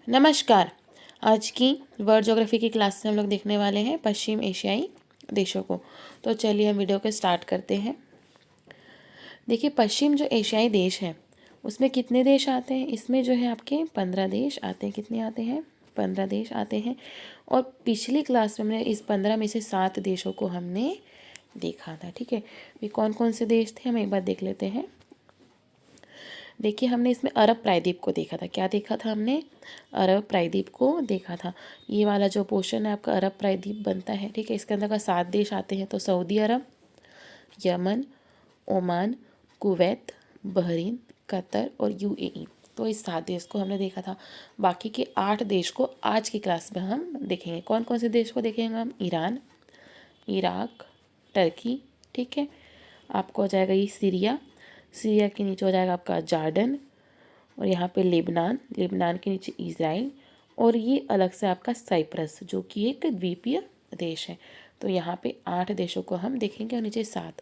नमस्कार। आज की वर्ल्ड ज्योग्राफी की क्लास में हम लोग देखने वाले हैं पश्चिम एशियाई देशों को। तो चलिए हम वीडियो को स्टार्ट करते हैं। देखिए, पश्चिम जो एशियाई देश है उसमें कितने देश आते हैं? इसमें जो है आपके 15 देश आते हैं। कितने आते हैं? 15 देश आते हैं। और पिछली क्लास में हमने इस 15 में से 7 देशों को हमने देखा था। ठीक है, ये कौन कौन से देश थे हम एक बार देख लेते हैं। देखिए, हमने इसमें अरब प्रायद्वीप को देखा था। क्या देखा था हमने? अरब प्रायद्वीप को देखा था। ये वाला जो पोर्शन है आपका अरब प्रायद्वीप बनता है। ठीक है, इसके अंदर का 7 देश आते हैं। तो Saudi Arab, Yemen, Oman, Kuwait, Bahrain, Qatar और यूएई। तो इस 7 देश को हमने देखा था। बाकी के 8 देश को आज की क्लास में हम देखेंगे। कौन कौन से देश को देखेंगे हम? Iran, Iraq, Turkey. ठीक है, आपको हो जाएगा ये सीरिया। सीरिया के नीचे हो जाएगा आपका जॉर्डन, और यहाँ पे लेबनान, लेबनान के नीचे इज़राइल, और ये अलग से आपका साइप्रस जो कि एक द्वीपीय देश है। तो यहाँ पे 8 देशों को हम देखेंगे और नीचे 7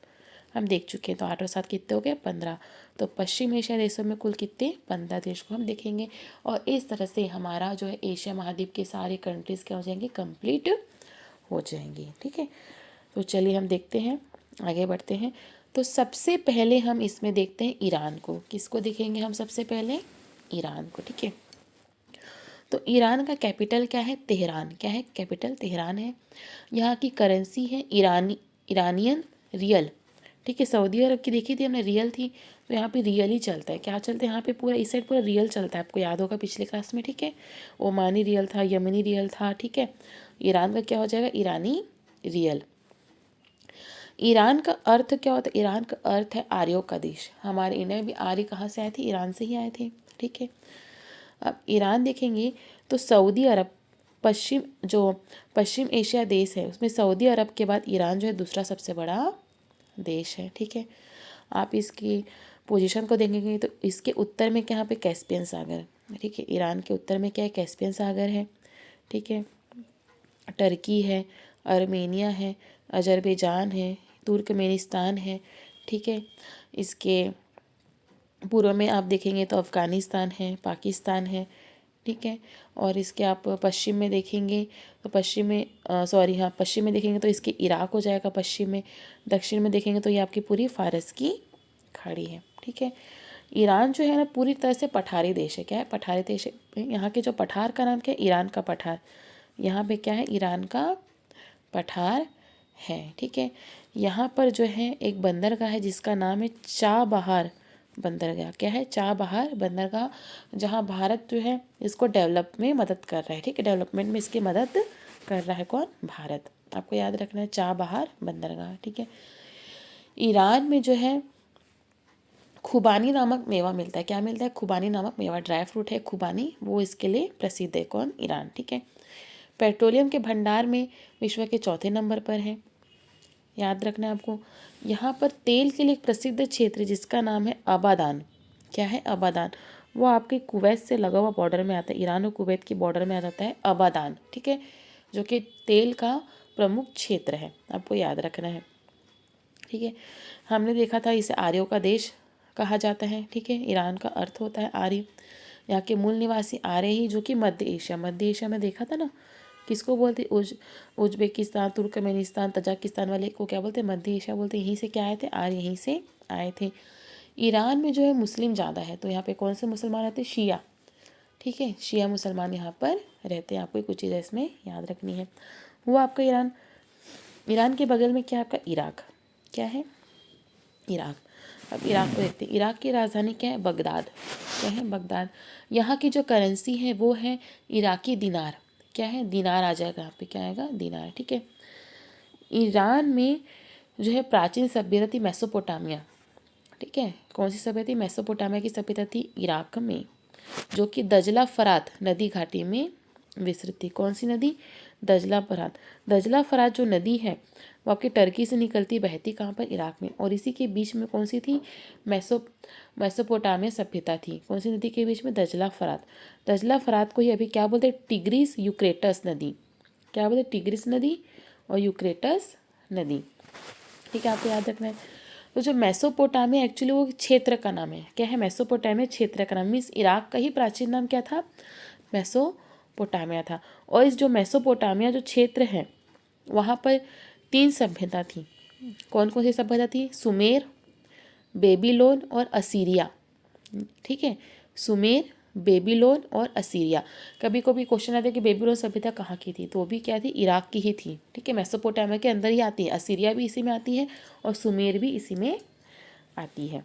हम देख चुके हैं। तो 8 और 7 कितने हो गए? 15। तो पश्चिम एशिया देशों में कुल कितने? 15 देश को हम देखेंगे। और इस तरह से हमारा जो है एशिया महाद्वीप के सारे कंट्रीज़ क्या हो जाएंगे? कंप्लीट हो जाएंगे। ठीक है, तो चलिए हम देखते हैं, आगे बढ़ते हैं। तो सबसे पहले हम इसमें देखते हैं ईरान को। किसको देखेंगे हम सबसे पहले? ईरान को। ठीक है, तो ईरान का कैपिटल क्या है? तेहरान। क्या है? कैपिटल तेहरान है। यहाँ की करेंसी है इरानियन रियल। ठीक है, सऊदी अरब की देखी थी हमने, रियल थी। तो यहाँ पे रियल ही चलता है। क्या चलता है यहाँ पे? पूरा इस साइड पूरा रियल चलता है। आपको याद होगा पिछले क्लास में। ठीक है, ओमानी रियल था, यमनी रियल था। ठीक है, ईरान का क्या हो जाएगा? ईरानी रियल। ईरान का अर्थ क्या होता है? ईरान का अर्थ है आर्यों का देश। हमारे इंडिया में भी आर्य कहाँ से आए थे? ईरान से ही आए थे। ठीक है, अब ईरान देखेंगे तो सऊदी अरब पश्चिम एशिया देश है उसमें सऊदी अरब के बाद ईरान जो है दूसरा सबसे बड़ा देश है। ठीक है, आप इसकी पोजीशन को देखेंगे तो इसके उत्तर में क्या? यहाँ पे कैस्पियन सागर। ठीक है, ईरान के उत्तर में क्या है? कैस्पियन सागर है। ठीक है, टर्की है, आर्मेनिया है, अजरबैजान है, तुर्कमेनिस्तान है। ठीक है, इसके पूर्व में आप देखेंगे तो अफ़गानिस्तान है, पाकिस्तान है। ठीक है, और इसके आप पश्चिम में देखेंगे तो पश्चिम में देखेंगे तो इसके इराक हो जाएगा पश्चिम में। दक्षिण में देखेंगे तो ये आपकी पूरी फारस की खाड़ी है। ठीक है, ईरान जो है ना पूरी तरह से पठारी देश है। क्या है? पठारी देश है। यहाँ के जो पठार का नाम क्या है? ईरान का पठार। यहाँ पे क्या है? ईरान का पठार है। ठीक है, यहाँ पर जो है एक बंदरगाह है जिसका नाम है चाबहार बंदरगाह। क्या है? चाबहार बंदरगाह, जहाँ भारत जो है इसको डेवलप में मदद कर रहा है। ठीक है, डेवलपमेंट में इसकी मदद कर रहा है कौन? भारत। आपको याद रखना है चाबहार बंदरगाह। ठीक है, ईरान में जो है खुबानी नामक मेवा मिलता है। क्या मिलता है? खुबानी नामक मेवा, ड्राई फ्रूट है खुबानी, वो इसके लिए प्रसिद्ध है। कौन? ईरान। ठीक है, पेट्रोलियम के भंडार में विश्व के चौथे नंबर पर है। याद रखना है आपको। यहाँ पर तेल के लिए एक प्रसिद्ध क्षेत्र है जिसका नाम है अबादान। क्या है? अबादान। वो आपके कुवैत से लगा हुआ बॉर्डर में आता है। ईरान और कुवैत की बॉर्डर में आ जाता है अबादान। ठीक है, जो कि तेल का प्रमुख क्षेत्र है, आपको याद रखना है। ठीक है, हमने देखा था इसे आर्यों का देश कहा जाता है। ठीक है, ईरान का अर्थ होता है आर्य। यहाँ के मूल निवासी आर्य ही, जो कि मध्य एशिया में देखा था ना। किसको बोलते? उज्बेकिस्तान, तुर्कमेनिस्तान, तजाकिस्तान वाले को क्या बोलते? मध्य एशिया बोलते। यहीं से क्या आए थे? आर्य यहीं से आए थे। ईरान में जो है मुस्लिम ज़्यादा है, तो यहाँ पे कौन से मुसलमान रहते हैं? शिया। ठीक है, शिया मुसलमान यहाँ पर रहते हैं। आपको कुछ चीज़ें इसमें याद रखनी है। हुआ आपका ईरान। ईरान के बगल में क्या है आपका? इराक। क्या है? इराक। अब इराक को देखते हैं। इराक की राजधानी क्या है? बगदाद। क्या है? बगदाद। यहाँ की जो करेंसी है वो है इराकी दिनार। क्या है? दिनार आ जाएगा यहाँ पे। क्या आएगा? दिनार। ठीक है, ईरान में जो है प्राचीन सभ्यता थी मेसोपोटामिया। ठीक है, कौन सी सभ्यता थी? मेसोपोटामिया की सभ्यता थी इराक में, जो कि दजला फरात नदी घाटी में विस्तृत थी। कौन सी नदी? दजला फरात। दजला फरात जो नदी है वो आपकी टर्की से निकलती बहती कहाँ पर? इराक में। और इसी के बीच में कौन सी थी? मेसोपोटामिया सभ्यता थी। कौन सी नदी के बीच में? दजला फरात। दजला फरात को ही अभी क्या बोलते हैं? टिग्रिस यूक्रेटस नदी। क्या बोलते हैं? टिग्रिस नदी और यूक्रेटस नदी। ठीक है, आपको याद रखना है। तो जो मेसोपोटामिया एक्चुअली वो क्षेत्र का नाम है। क्या है? मेसोपोटामिया क्षेत्र का नाम, मीन्स इराक का ही प्राचीन नाम क्या था? मेसोपोटामिया था। और इस जो मेसोपोटामिया जो क्षेत्र है वहाँ पर 3 सभ्यता थी। कौन कौन सी सभ्यता थी? सुमेर, बेबीलोन और असीरिया। ठीक है, सुमेर, बेबीलोन और असीरिया। कभी कभी क्वेश्चन आता है कि बेबीलोन सभ्यता कहाँ की थी, तो वो भी क्या थी? इराक की ही थी। ठीक है, मेसोपोटामिया के अंदर ही आती है। असीरिया भी इसी में आती है और सुमेर भी इसी में आती है।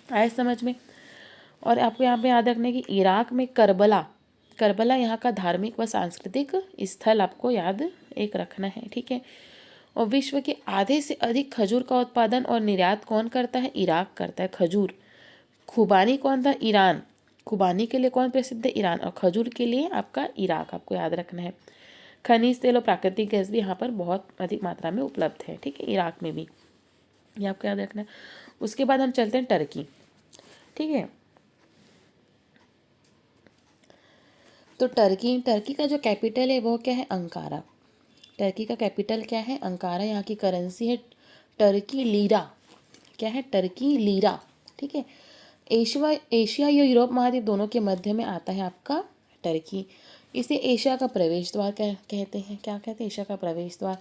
आए समझ में? और आपको यहाँ पे याद रखना है कि इराक में करबला, करबला यहाँ का धार्मिक व सांस्कृतिक स्थल आपको याद एक रखना है। ठीक है, और विश्व के आधे से अधिक खजूर का उत्पादन और निर्यात कौन करता है? इराक करता है, खजूर। खुबानी कौन था? ईरान। खुबानी के लिए कौन प्रसिद्ध है? ईरान। और खजूर के लिए आपका इराक, आपको याद रखना है। खनिज तेल और प्राकृतिक गैस भी यहाँ पर बहुत अधिक मात्रा में उपलब्ध है। ठीक है, इराक में भी, ये आपको याद रखना है। उसके बाद हम चलते हैं टर्की। ठीक है, तो टर्की, टर्की का जो कैपिटल है वो क्या है? अंकारा। टर्की का कैपिटल क्या है? अंकारा। यहाँ की करेंसी है टर्की लीरा। क्या है? Turkey lira. ठीक है, एशिया या यूरोप महाद्वीप दोनों के मध्य में आता है आपका टर्की। इसे एशिया का प्रवेश द्वार कहते हैं। क्या कहते हैं? एशिया का प्रवेश द्वार।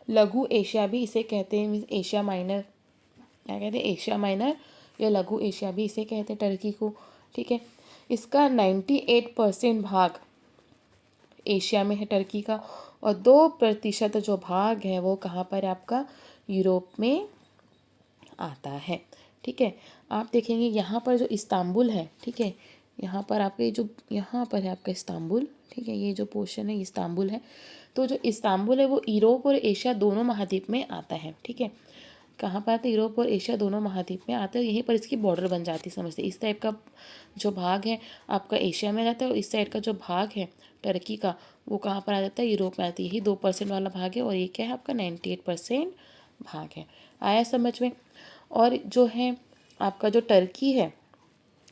लघु एशिया भी इसे कहते हैं, मीन्स एशिया माइनर। क्या कहते हैं? एशिया माइनर या लघु एशिया भी इसे कहते हैं टर्की को। ठीक है, इसका 98% भाग एशिया में है टर्की का, और 2% जो भाग है वो कहाँ पर है आपका? यूरोप में आता है। ठीक है, आप देखेंगे यहाँ पर जो इस्तांबुल है, ठीक है, यहाँ पर आपके जो यहाँ पर है आपका इस्तांबुल। ठीक है, ये जो पोर्शन है इस्तांबुल है। तो जो इस्तांबुल है वो यूरोप और एशिया दोनों महाद्वीप में आता है। ठीक है, कहाँ पर आता है? यूरोप और एशिया दोनों महाद्वीप में आता है। यहीं पर इसकी बॉर्डर बन जाती है, समझते। इस टाइप का जो भाग है आपका एशिया में रहता है, और इस साइड का जो भाग है टर्की का वो कहाँ पर आ जाता है? यूरोप में आती है। यही 2% वाला भाग है, और ये क्या है आपका? 98% भाग है। आया समझ में? और जो है आपका जो टर्की है,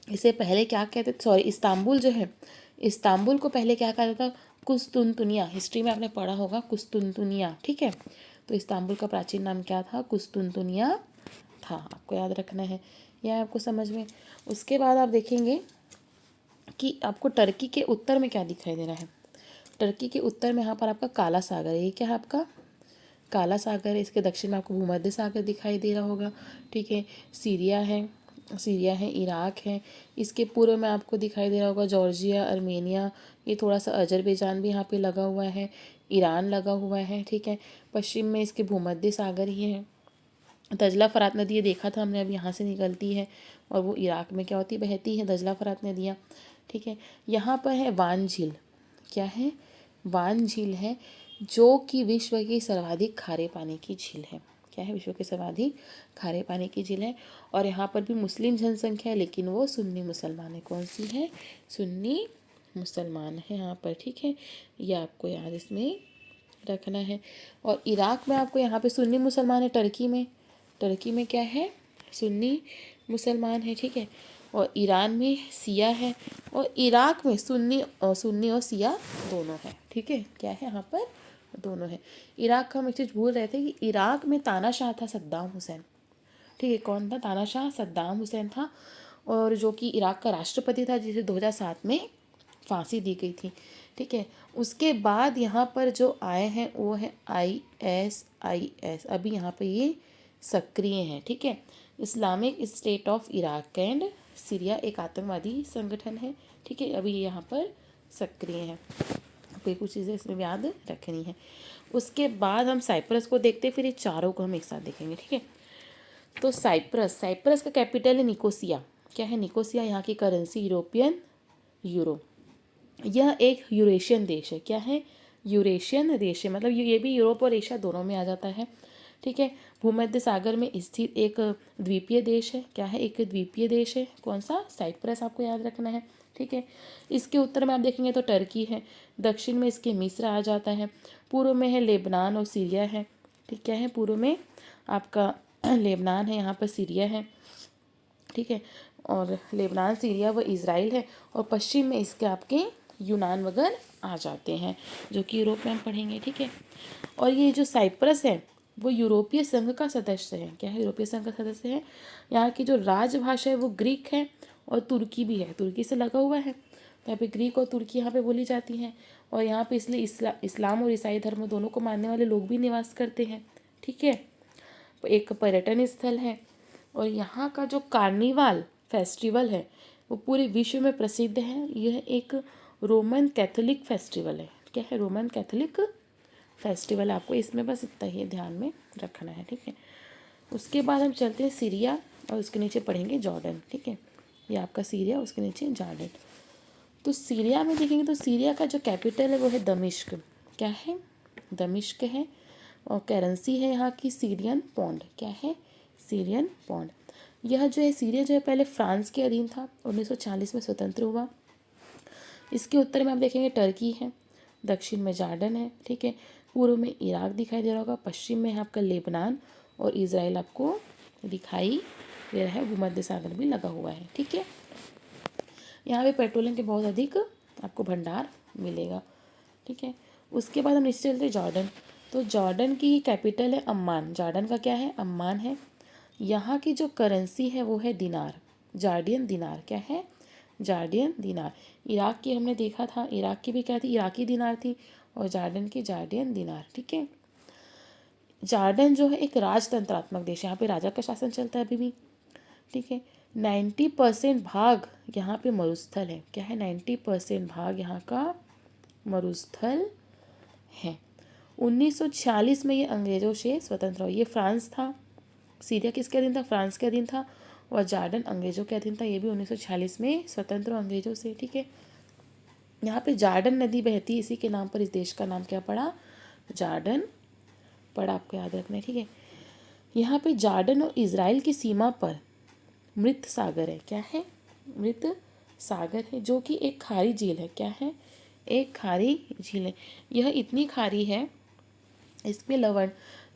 इसे पहले क्या कहते थे? सॉरी, इस्तांबुल जो है, इस्तांबुल को पहले क्या कहा जाता था? कुस्तुनतुनिया। हिस्ट्री में आपने पढ़ा होगा कुस्तुनतुनिया। ठीक है, तो इस्तांबुल का प्राचीन नाम क्या था? कुस्तुनतुनिया था। आपको याद रखना है, यह आपको समझ में। उसके बाद आप देखेंगे कि आपको टर्की के उत्तर में क्या दिखाई दे रहा है? टर्की के उत्तर में यहाँ पर आपका काला सागर है। ये क्या है आपका? काला सागर है। इसके दक्षिण में आपको भूमध्य सागर दिखाई दे रहा होगा। ठीक है, सीरिया है, सीरिया है, इराक है। इसके पूर्व में आपको दिखाई दे रहा होगा जॉर्जिया, अर्मेनिया। ये थोड़ा सा अजरबैजान भी यहाँ पे लगा हुआ है, ईरान लगा हुआ है। ठीक है, पश्चिम में इसके भूमध्य सागर ही है। दजला फरात नदी, ये देखा था हमने, अब यहाँ से निकलती है और वो इराक में क्या होती है? बहती है, दजला फरात नदियाँ। ठीक है, यहाँ पर है वान झील। क्या है? वान झील है, जो कि विश्व की सर्वाधिक खारे पानी की झील है। क्या है? विश्व के सर्वाधिक खारे पानी की झील है। और यहाँ पर भी मुस्लिम जनसंख्या है, लेकिन वो सुन्नी मुसलमान है। कौन सी है? सुन्नी मुसलमान है यहाँ पर। ठीक है, ये आपको याद इसमें रखना है। और इराक में आपको यहाँ पे सुन्नी मुसलमान है। टर्की में क्या है? सुन्नी मुसलमान है। ठीक है, और ईरान में सिया है, और इराक में सुन्नी और सिया दोनों है। ठीक है, क्या है? यहाँ पर दोनों है। इराक का हम एक चीज़ भूल रहे थे कि इराक में तानाशाह था सद्दाम हुसैन। ठीक है, कौन था? तानाशाह सद्दाम हुसैन था, और जो कि इराक का राष्ट्रपति था, जिसे 2007 में फांसी दी गई थी। ठीक है, उसके बाद यहाँ पर जो आए हैं वो है ISIS। अभी यहाँ पे ये सक्रिय हैं। ठीक है, Islamic state of Iraq and Syria एक आतंकवादी संगठन है। ठीक है, अभी ये यहाँ पर सक्रिय है। आपको कुछ चीज़ें इसमें याद रखनी है। उसके बाद हम साइप्रस को देखते हैं, फिर ये चारों को हम एक साथ देखेंगे। ठीक है, तो साइप्रस का कैपिटल है निकोसिया। क्या है? निकोसिया। यहाँ की करेंसी यूरोपियन यूरो। यह एक यूरेशियन देश है। क्या है? यूरेशियन देश है, मतलब ये भी यूरोप और एशिया दोनों में आ जाता है। ठीक है, भूमध्य सागर में स्थित एक द्वीपीय देश है। क्या है? एक द्वीपीय देश है। कौन सा? साइप्रस, आपको याद रखना है। ठीक है, इसके उत्तर में आप देखेंगे तो टर्की है, दक्षिण में इसके मिस्र आ जाता है, पूर्व में है लेबनान और सीरिया है। ठीक, क्या है? पूर्व में आपका लेबनान है, यहाँ पर सीरिया है। ठीक है, और लेबनान, सीरिया व इज़राइल है, और पश्चिम में इसके आपके यूनान वगैरह आ जाते हैं, जो कि यूरोप में हम पढ़ेंगे। ठीक है, और ये जो साइप्रस है वो यूरोपीय संघ का सदस्य है। क्या है? यूरोपीय संघ का सदस्य है। यहाँ की जो राजभाषा है वो ग्रीक है, और तुर्की भी है, तुर्की से लगा हुआ है। यहाँ पे ग्रीक और तुर्की यहाँ पे बोली जाती हैं, और यहाँ पे इसलिए इस्लाम और ईसाई धर्म दोनों को मानने वाले लोग भी निवास करते हैं। ठीक है, एक पर्यटन स्थल है, और यहाँ का जो कार्निवाल फेस्टिवल है वो पूरे विश्व में प्रसिद्ध है। यह एक रोमन कैथोलिक फेस्टिवल है। क्या है? Roman Catholic festival. आपको इसमें बस इतना ही ध्यान में रखना है। ठीक है, उसके बाद हम चलते हैं सीरिया, और उसके नीचे पढ़ेंगे जॉर्डन। ठीक है, ये आपका सीरिया, उसके नीचे जॉर्डन। तो सीरिया में देखेंगे तो सीरिया का जो कैपिटल है वो है दमिश्क। क्या है? दमिश्क है, और करेंसी है यहाँ की सीरियन पौंड। क्या है? Syrian pound. यह जो है सीरिया जो है पहले फ्रांस के अधीन था, 1940 में स्वतंत्र हुआ। इसके उत्तर में आप देखेंगे टर्की है, दक्षिण में जॉर्डन है। ठीक है, पूर्व में इराक दिखाई दे रहा होगा, पश्चिम में है आपका लेबनान, और इजराइल आपको दिखाई दे रहा है। भूमध्य सागर भी लगा हुआ है। ठीक है, यहाँ पे पेट्रोलियम के बहुत अधिक आपको भंडार मिलेगा। ठीक है, उसके बाद हम नीचे चलते हैं जॉर्डन। तो जॉर्डन की कैपिटल है अम्मान। जॉर्डन का क्या है? अम्मान है। यहाँ की जो करेंसी है वो है दिनार, जॉर्डियन दिनार। क्या है? जॉर्डियन दिनार। इराक की हमने देखा था, इराक की भी क्या थी? इराकी दिनार थी, और जॉर्डन की जॉर्डियन दिनार। ठीक है, जॉर्डन जो है एक राजतंत्रात्मक देश है, यहाँ पे राजा का शासन चलता है अभी भी। ठीक है, 90% भाग यहाँ पे मरुस्थल है। क्या है? 90% भाग यहाँ का मरुस्थल है। 1946 में ये अंग्रेजों से स्वतंत्र हुआ। ये फ्रांस था। सीरिया किसके अधीन था? फ्रांस के अधीन था, और जॉर्डन अंग्रेजों के अधीन था। ये भी 1946 में स्वतंत्र अंग्रेजों से। ठीक है, यहाँ पे जॉर्डन नदी बहती है, इसी के नाम पर इस देश का नाम क्या पड़ा? जॉर्डन पड़ा। आपको याद रखना है। ठीक है, यहाँ पे जॉर्डन और इजराइल की सीमा पर मृत सागर है। क्या है? मृत सागर है, जो कि एक खारी झील है। क्या है? एक खारी झील है। यह इतनी खारी है, इसमें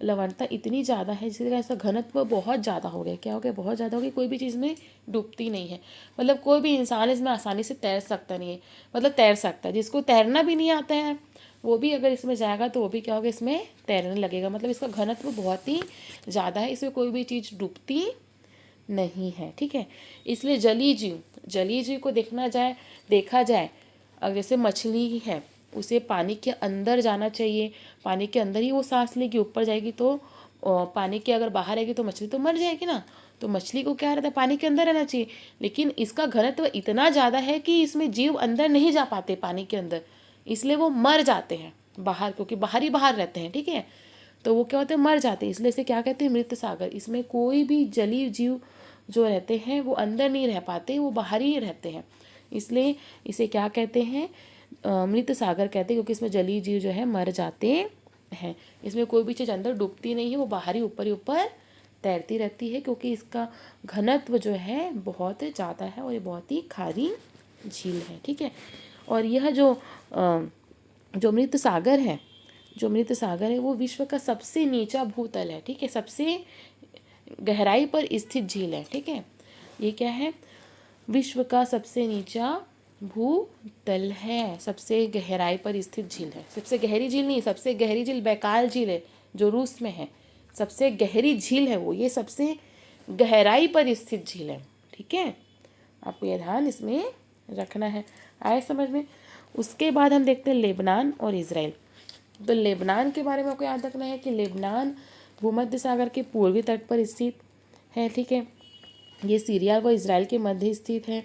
लवणता इतनी ज़्यादा है, जिसका ऐसा घनत्व बहुत ज़्यादा हो गया। क्या हो गया? बहुत ज़्यादा हो गया। कोई भी चीज़ में डूबती नहीं है, मतलब कोई भी इंसान इसमें आसानी से तैर सकता नहीं है। मतलब तैर सकता है, जिसको तैरना भी नहीं आता है वो भी अगर इसमें जाएगा तो वो भी क्या होगा? इसमें तैरने लगेगा। मतलब इसका घनत्व बहुत ही ज़्यादा है, इसमें कोई भी चीज़ डूबती नहीं है। ठीक है, इसलिए जलीय जीव को देखा जाए अगर जैसे मछली है, उसे पानी के अंदर जाना चाहिए, पानी के अंदर ही वो सांस लेगी, ऊपर जाएगी तो पानी के अगर बाहर आएगी तो मछली तो मर जाएगी ना। तो मछली को क्या रहता है? पानी के अंदर रहना चाहिए, लेकिन इसका घनत्व इतना ज़्यादा है कि इसमें जीव अंदर नहीं जा पाते पानी के अंदर, इसलिए वो मर जाते हैं बाहर, क्योंकि बाहर ही बाहर रहते हैं। ठीक है, तो वो क्या होते हैं? मर जाते हैं, इसलिए इसे क्या कहते हैं? मृत सागर। इसमें कोई भी जलीय जीव जो रहते हैं वो अंदर नहीं रह पाते, वो बाहर ही रहते हैं, इसलिए इसे क्या कहते हैं? मृत सागर कहते हैं, क्योंकि इसमें जलीय जीव जो है मर जाते हैं। इसमें कोई भी चीज़ अंदर डूबती नहीं है, वो बाहर ही ऊपर तैरती रहती है, क्योंकि इसका घनत्व जो है बहुत ज़्यादा है, और ये बहुत ही खारी झील है। ठीक है, और यह जो मृत सागर है, वो विश्व का सबसे नीचा भूतल है। ठीक है, सबसे गहराई पर स्थित झील है। ठीक है, ये क्या है? विश्व का सबसे नीचा भूतल है, सबसे गहराई पर स्थित झील है। सबसे गहरी झील नहीं, सबसे गहरी झील बैकाल झील है जो रूस में है, सबसे गहरी झील है वो, ये सबसे गहराई पर स्थित झील है। ठीक है, आपको यह ध्यान इसमें रखना है। आए समझ में? उसके बाद हम देखते हैं लेबनान और इजराइल। तो लेबनान के बारे में आपको याद रखना है कि लेबनान भूमध्य सागर के पूर्वी तट पर स्थित है। ठीक है, ये सीरिया व इजराइल के मध्य स्थित है।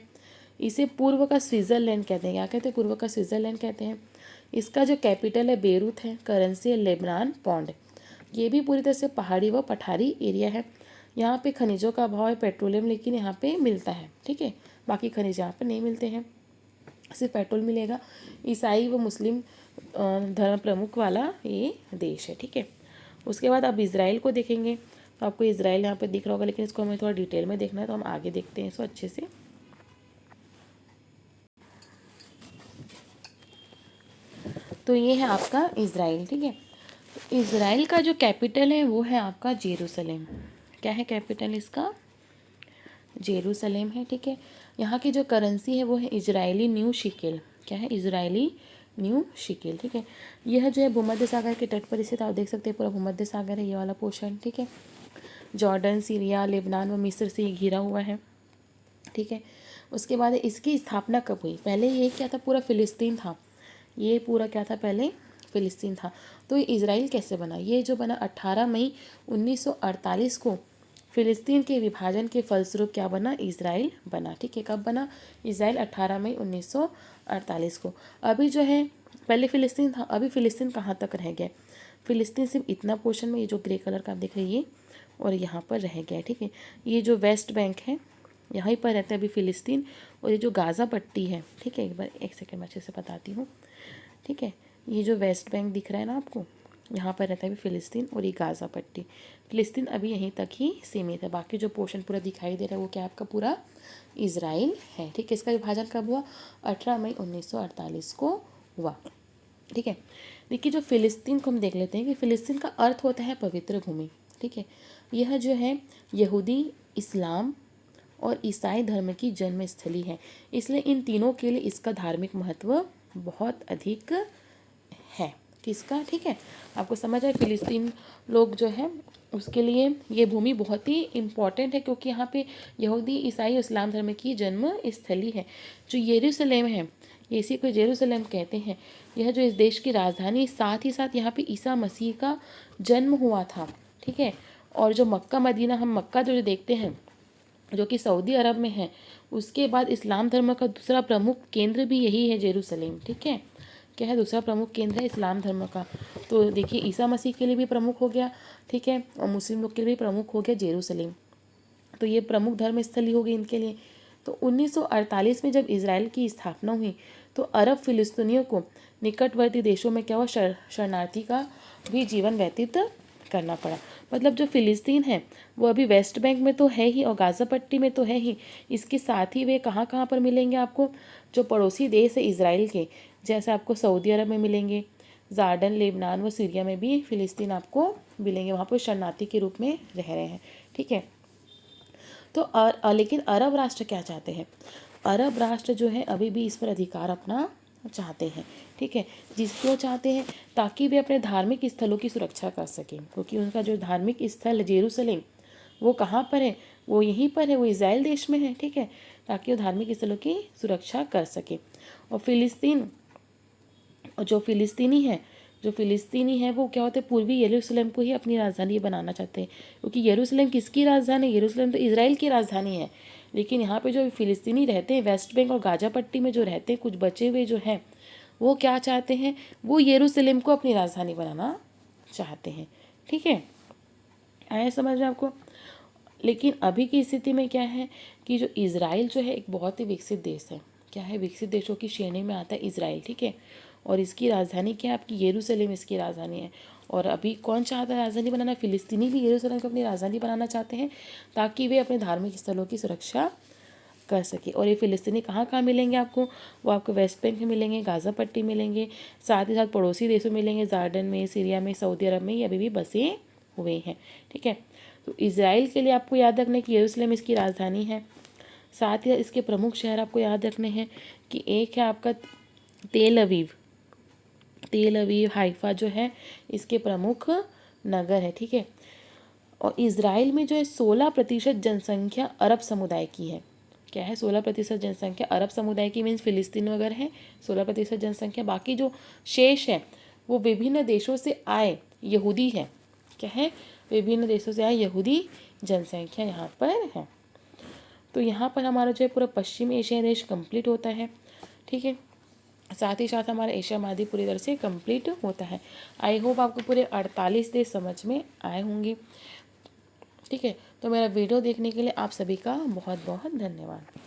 इसे पूर्व का स्विट्ज़रलैंड कहते हैं। क्या कहते हैं? पूर्व का स्विट्ज़रलैंड कहते हैं। इसका जो कैपिटल है बेरूत है, करेंसी है लेबनान पौंड। ये भी पूरी तरह से पहाड़ी व पठारी एरिया है। यहाँ पे खनिजों का अभाव है, पेट्रोलियम लेकिन यहाँ पे मिलता है। ठीक है, बाकी खनिज यहाँ पे नहीं मिलते हैं, सिर्फ पेट्रोल मिलेगा। ईसाई व मुस्लिम धर्म प्रमुख वाला ये देश है। ठीक है, उसके बाद अब इजराइल को देखेंगे। तो आपको इजराइल यहाँ पे दिख रहा होगा, लेकिन इसको हमें थोड़ा डिटेल में देखना है, तो हम आगे देखते हैं इसको अच्छे से। तो ये है आपका इजराइल। ठीक है, तो इजराइल का जो कैपिटल है वो है आपका जेरूसलेम। क्या है कैपिटल इसका? जेरूसलेम है। ठीक है, यहाँ की जो करेंसी है वो है इजरायली न्यू शिकेल। क्या है? इजरायली न्यू शिकेल। ठीक है, यह जो है भूमध्य सागर के तट पर स्थित, आप देख सकते हैं पूरा भूमध्य सागर है ये वाला पोर्शन। ठीक है, जॉर्डन, सीरिया, लेबनान व मिस्र से घिरा हुआ है। ठीक है, उसके बाद इसकी स्थापना कब हुई? पहले ये क्या था, पूरा फ़िलिस्तीन था, ये पूरा क्या था पहले, फ़िलिस्तीन था। तो ये इज़राइल कैसे बना? ये जो बना 18 मई 1948 को फ़िलिस्तीन के विभाजन के फलस्वरूप क्या बना, इज़राइल बना। ठीक है, कब बना इज़राइल? 18 मई 1948 को। अभी जो है पहले फ़िलिस्तीन था, अभी फ़िलिस्तीन कहाँ तक रह गया? फ़िलिस्तीन सिर्फ इतना पोर्शन में, ये जो ग्रे कलर का आप देख रहे हैं ये, और यहाँ पर रह गया है। ठीक है, ये जो वेस्ट बैंक है यहीं पर रहता है अभी फ़िलिस्तीन, और ये जो गाज़ा पट्टी है, ठीक है, एक बार एक सेकेंड में अच्छे से बताती हूँ। ठीक है, ये जो वेस्ट बैंक दिख रहा है ना आपको, यहाँ पर रहता है अभी फ़िलिस्तीन, और ये गाज़ा पट्टी। फ़िलिस्तीन अभी यहीं तक ही सीमित है, बाकी जो पोर्शन पूरा दिखाई दे रहा है वो क्या आपका पूरा इज़राइल है। ठीक है, इसका विभाजन कब हुआ? 18 मई 1948 को हुआ। ठीक है, देखिए जो फ़िलिस्तीन को हम देख लेते हैं कि फ़िलिस्तीन का अर्थ होता है पवित्र भूमि। ठीक है, यह जो है यहूदी, इस्लाम और ईसाई धर्म की जन्मस्थली है, इसलिए इन तीनों के लिए इसका धार्मिक महत्व बहुत अधिक है। किसका? ठीक है, आपको समझ आए, फ़िलिस्तीन लोग जो है उसके लिए ये भूमि बहुत ही इम्पॉर्टेंट है, क्योंकि यहाँ पे यहूदी, ईसाई और इस्लाम धर्म की जन्म स्थली है। जो यरूशलेम है, ये इसी को जेरूसलम कहते हैं, यह जो इस देश की राजधानी, साथ ही साथ यहाँ पे ईसा मसीह का जन्म हुआ था। ठीक है, और जो मक्का मदीना, हम मक्का जो देखते हैं जो कि सऊदी अरब में है, उसके बाद इस्लाम धर्म का दूसरा प्रमुख केंद्र भी यही है, जेरूसलेम। ठीक है, क्या है दूसरा प्रमुख केंद्र है इस्लाम धर्म का। तो देखिए ईसा मसीह के लिए भी प्रमुख हो गया, ठीक है, और मुस्लिम लोग के लिए भी प्रमुख हो गया जेरूसलेम। तो ये प्रमुख धर्म स्थली हो गई इनके लिए। तो 1948 में जब इजराइल की स्थापना हुई तो अरब फिलिस्तीनियों को निकटवर्ती देशों में क्या हुआ, शरणार्थी का भी जीवन व्यतीत करना पड़ा। मतलब जो फ़िलिस्तीन है वो अभी वेस्ट बैंक में तो है ही, और गाज़ा पट्टी में तो है ही, इसके साथ ही वे कहाँ कहाँ पर मिलेंगे आपको, जो पड़ोसी देश है इजराइल के, जैसे आपको सऊदी अरब में मिलेंगे, जॉर्डन, लेबनान व सीरिया में भी फ़िलिस्तीन आपको मिलेंगे, वहाँ पर शरणार्थी के रूप में रह रहे हैं। ठीक है, तो लेकिन अरब राष्ट्र क्या चाहते हैं? अरब राष्ट्र जो है अभी भी इस पर अधिकार अपना चाहते हैं। ठीक है, क्यों चाहते हैं? ताकि वे अपने धार्मिक स्थलों की सुरक्षा कर सकें, क्योंकि उनका जो धार्मिक स्थल जेरूसलेम वो कहाँ पर है, वो यहीं पर है, वो इज़राइल देश में है। ठीक है, ताकि वो धार्मिक स्थलों की सुरक्षा कर सके। और फ़िलिस्तीन, जो फ़िलिस्तीनी है वो क्या होते हैं, पूर्वी यरूशलेम को ही अपनी राजधानी बनाना चाहते हैं, क्योंकि यरूशलेम किसकी राजधानी? यरूशलेम तो इजराइल की राजधानी है। लेकिन यहाँ पे जो फ़िलिस्तीनी रहते हैं वेस्ट बैंक और गाज़ा पट्टी में जो रहते हैं, कुछ बचे हुए जो हैं, वो क्या चाहते हैं, वो यरूशलेम को अपनी राजधानी बनाना चाहते हैं। ठीक है, आया समझ में आपको? लेकिन अभी की स्थिति में क्या है कि जो इज़राइल जो है एक बहुत ही विकसित देश है। क्या है? विकसित देशों की श्रेणी में आता है इज़राइल। ठीक है, और इसकी राजधानी क्या है आपकी? यरूशलेम इसकी राजधानी है। और अभी कौन चाहता है राजधानी बनाना? फ़िलिस्तीनी भी यरूशलेम को अपनी राजधानी बनाना चाहते हैं, ताकि वे अपने धार्मिक स्थलों की सुरक्षा कर सके। और ये फ़िलिस्तीनी कहाँ कहाँ मिलेंगे आपको? वो आपको वेस्ट बैंक में मिलेंगे, गाज़ा पट्टी मिलेंगे, साथ ही साथ पड़ोसी देशों में मिलेंगे, जॉर्डन में, सीरिया में, सऊदी अरब में, ये अभी भी बसे हुए हैं। ठीक है, तो इज़राइल के लिए आपको याद रखना है कि यरूशलेम इसकी राजधानी है। साथ ही इसके प्रमुख शहर आपको याद रखने हैं कि एक है आपका तेल अवीव, हाइफा जो है इसके प्रमुख नगर है। ठीक है, और इज़राइल में जो है 16% जनसंख्या अरब समुदाय की है। क्या है? 16% जनसंख्या अरब समुदाय की, मीन्स फ़िलिस्तीन वगैरह है 16% जनसंख्या। बाकी जो शेष है वो विभिन्न देशों से आए यहूदी है। क्या है? विभिन्न देशों से आए यहूदी जनसंख्या यहाँ पर है। तो यहाँ पर हमारा जो है पूरा पश्चिमी एशिया देश कंप्लीट होता है। ठीक है, साथ ही साथ हमारा एशिया महाद्वीप पूरी तरह से कंप्लीट होता है। आई होप आपको पूरे 48 देश समझ में आए होंगे। ठीक है, तो मेरा वीडियो देखने के लिए आप सभी का बहुत बहुत धन्यवाद।